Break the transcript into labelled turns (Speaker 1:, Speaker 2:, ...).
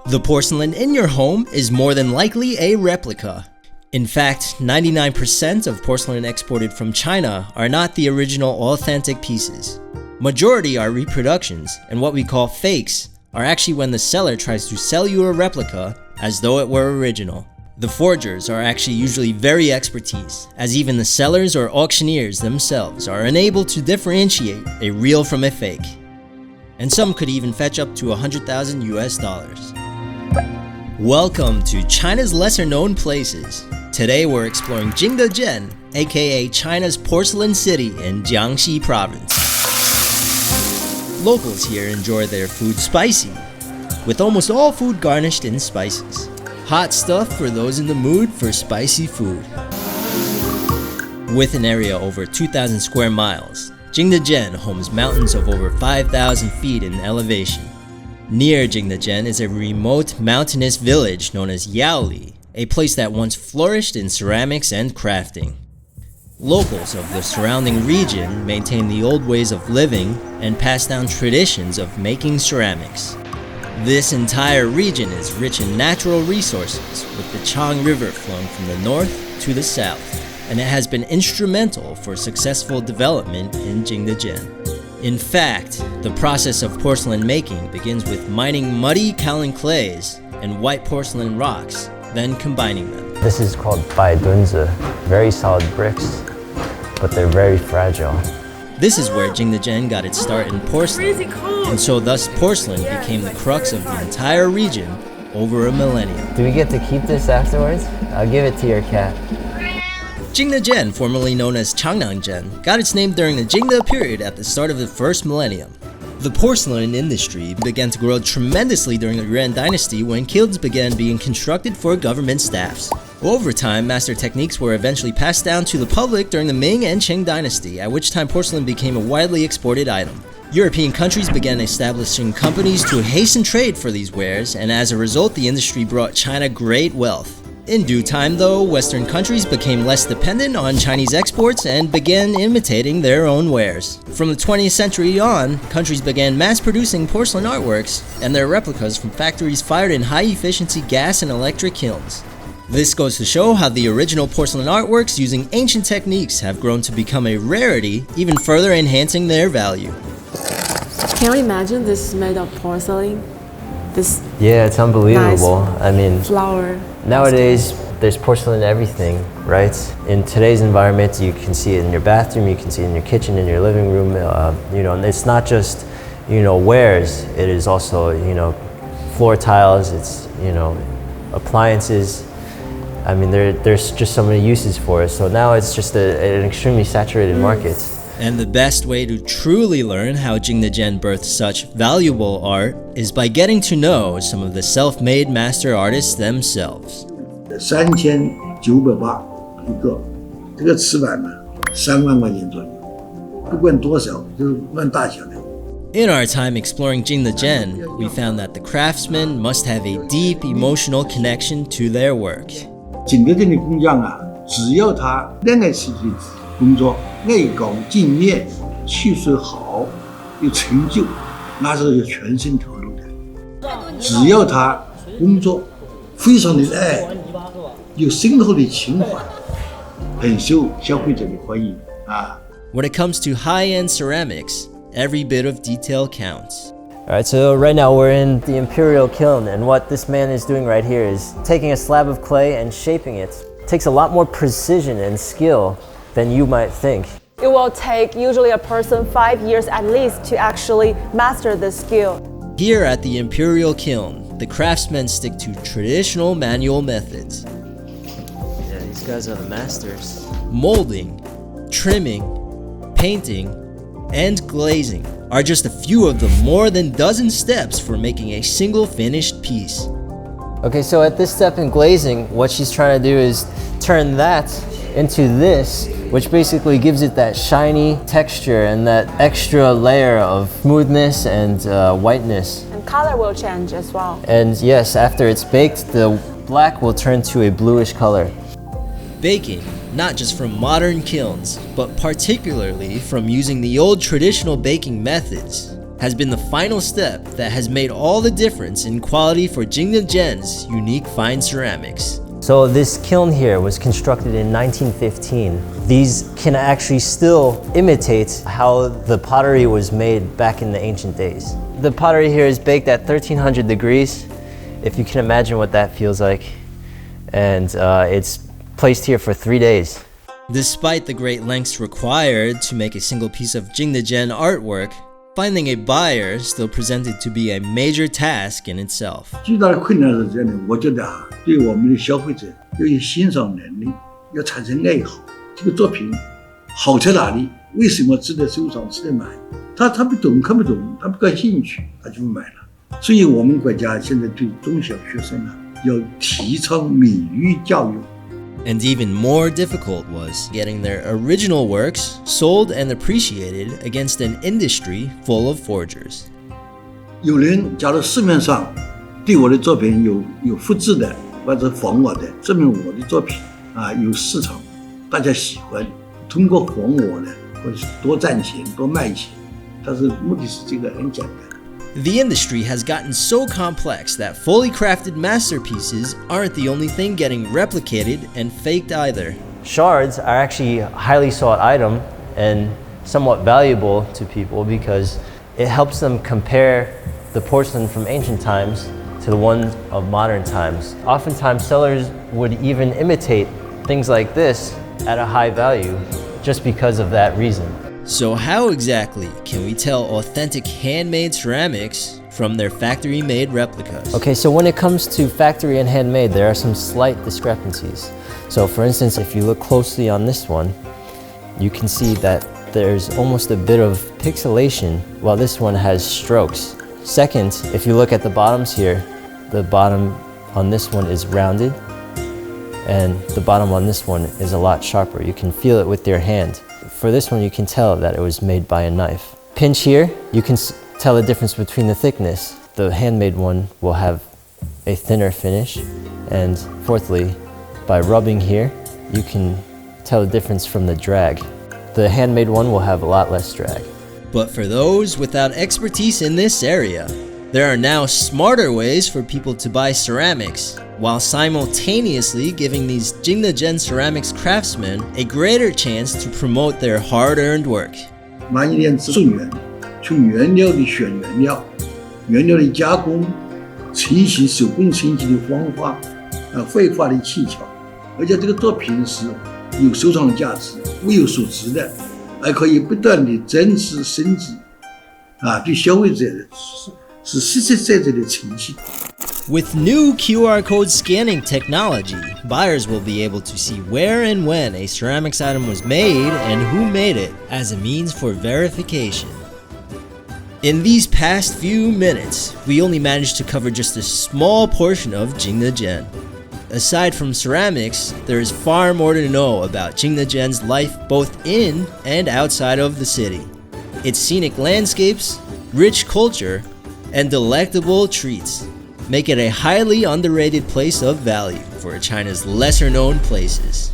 Speaker 1: The porcelain in your home is more than likely a replica. In fact, 99% of porcelain exported from China are not the original authentic pieces. Majority are reproductions, and what we call fakes are actually when the seller tries to sell you a replica as though it were original. The forgers are actually usually very expertise, as even the sellers or auctioneers themselves are unable to differentiate a real from a fake. And some could even fetch up to $100,000 US. Welcome to China's lesser known places. Today we're exploring Jingdezhen, aka China's porcelain city in Jiangxi Province. Locals here enjoy their food spicy, with almost all food garnished in spices. Hot stuff for those in the mood for spicy food. With an area over 2,000 square miles, Jingdezhen homes mountains of over 5,000 feet in elevation. Near Jingdezhen is a remote mountainous village known as Yaoli, a place that once flourished in ceramics and crafting. Locals of the surrounding region maintain the old ways of living and pass down traditions of making ceramics. This entire region is rich in natural resources, with the Chang River flowing from the north to the south, and it has been instrumental for successful development in Jingdezhen. In fact, the process of porcelain making begins with mining muddy kaolin clays and white porcelain rocks, then combining them.
Speaker 2: This is called baidunzi, very solid bricks, but they're very fragile.
Speaker 1: This is where Jingdezhen got its start in porcelain, and so thus porcelain became the crux of the entire region over a millennium.
Speaker 2: Do we get to keep this afterwards? I'll give it to your cat.
Speaker 1: Jingdezhen, formerly known as Changnangzhen, got its name during the Jingde period at the start of the first millennium. The porcelain industry began to grow tremendously during the Yuan dynasty when kilns began being constructed for government staffs. Over time, master techniques were eventually passed down to the public during the Ming and Qing dynasty, at which time porcelain became a widely exported item. European countries began establishing companies to hasten trade for these wares, and as a result, the industry brought China great wealth. In due time, though, Western countries became less dependent on Chinese exports and began imitating their own wares. From the 20th century on, countries began mass-producing porcelain artworks and their replicas from factories fired in high-efficiency gas and electric kilns. This goes to show how the original porcelain artworks using ancient techniques have grown to become a rarity, even further enhancing their value.
Speaker 3: Can you imagine this is made of porcelain?
Speaker 2: Yeah, it's unbelievable.
Speaker 3: Nice
Speaker 2: I mean,
Speaker 3: flower.
Speaker 2: Nowadays, there's porcelain in everything, right? In today's environment, you can see it in your bathroom, you can see it in your kitchen, in your living room. And it's not just, wares. It is also, floor tiles. It's, appliances. I mean, there's just so many uses for it. So now it's just an extremely saturated market.
Speaker 1: And the best way to truly learn how Jingdezhen birthed such valuable art is by getting to know some of the self-made master artists themselves.
Speaker 4: 3908一个，这个瓷板呢，3万块钱左右，不管多少，就按大小的。
Speaker 1: In our time exploring Jingdezhen, we found that the craftsmen must have a deep emotional connection to their work.
Speaker 4: 景德镇的工匠啊，只要他热爱自己的工作，爱岗敬业，气势好，有成就，那是有全身投入的。只要他工作非常的爱，有深厚的情怀，很受消费者的欢迎啊。
Speaker 1: When it comes to high-end ceramics, every bit of detail counts.
Speaker 2: Alright, so right now we're in the imperial kiln, and what this man is doing right here is taking a slab of clay and shaping it. It takes a lot more precision and skill than you might think.
Speaker 3: It will take usually a person 5 years at least to actually master this skill.
Speaker 1: Here at the Imperial Kiln, the craftsmen stick to traditional manual methods.
Speaker 2: Yeah, these guys are the masters.
Speaker 1: Molding, trimming, painting, and glazing are just a few of the more than dozen steps for making a single finished piece.
Speaker 2: Okay, so at this step in glazing, what she's trying to do is turn that into this, which basically gives it that shiny texture and that extra layer of smoothness and whiteness.
Speaker 3: And color will change as well.
Speaker 2: And yes, after it's baked, the black will turn to a bluish color.
Speaker 1: Baking, not just from modern kilns, but particularly from using the old traditional baking methods, has been the final step that has made all the difference in quality for Jingdezhen's unique fine ceramics.
Speaker 2: So this kiln here was constructed in 1915. These can actually still imitate how the pottery was made back in the ancient days. The pottery here is baked at 1300 degrees, if you can imagine what that feels like. And it's placed here for 3 days.
Speaker 1: Despite the great lengths required to make a single piece of Jingdezhen artwork, finding a buyer still presented to be a major task in itself.
Speaker 4: 最大的困难是这样的，我觉得对我们的消费者要有欣赏能力，要产生爱好。这个作品好在哪里？为什么值得收藏、值得买？他不懂、看不懂，他不感兴趣，他就不买了。所以我们国家现在对中小学生要提倡美育教育。
Speaker 1: And even more difficult was getting their original works sold and appreciated against an industry full of forgers.
Speaker 4: 有人假如市面上对我的作品有复制的或者仿我的，证明我的作品有市场，大家喜欢，通过仿我的或者是多赚钱、多卖钱，但是目的是这个很简单。
Speaker 1: The industry has gotten so complex that fully crafted masterpieces aren't the only thing getting replicated and faked either.
Speaker 2: Shards are actually a highly sought item and somewhat valuable to people because it helps them compare the porcelain from ancient times to the one of modern times. Oftentimes sellers would even imitate things like this at a high value just because of that reason.
Speaker 1: So how exactly can we tell authentic handmade ceramics from their factory-made replicas?
Speaker 2: Okay, so when it comes to factory and handmade, there are some slight discrepancies. So for instance, if you look closely on this one, you can see that there's almost a bit of pixelation while this one has strokes. Second, if you look at the bottoms here, the bottom on this one is rounded and the bottom on this one is a lot sharper. You can feel it with your hand. For this one, you can tell that it was made by a knife. Pinch here, you can tell the difference between the thickness. The handmade one will have a thinner finish. And fourthly, by rubbing here, you can tell the difference from the drag. The handmade one will have a lot less drag.
Speaker 1: But for those without expertise in this area, there are now smarter ways for people to buy ceramics, while simultaneously giving these Jingdezhen ceramics craftsmen a greater chance to promote their hard-earned work.
Speaker 4: 慢一点送原，从原料的选原料、原料的加工、成型手工成型的方法，绘画的技巧，而且这个作品是有收藏的价值、物有所值的，还可以不断的增值升级，对消费者是实实在在的呈现。
Speaker 1: With new QR code scanning technology, buyers will be able to see where and when a ceramics item was made and who made it as a means for verification. In these past few minutes, we only managed to cover just a small portion of Jingdezhen. Aside from ceramics, there is far more to know about Jingdezhen's life both in and outside of the city. Its scenic landscapes, rich culture, and delectable treats make it a highly underrated place of value for China's lesser-known places.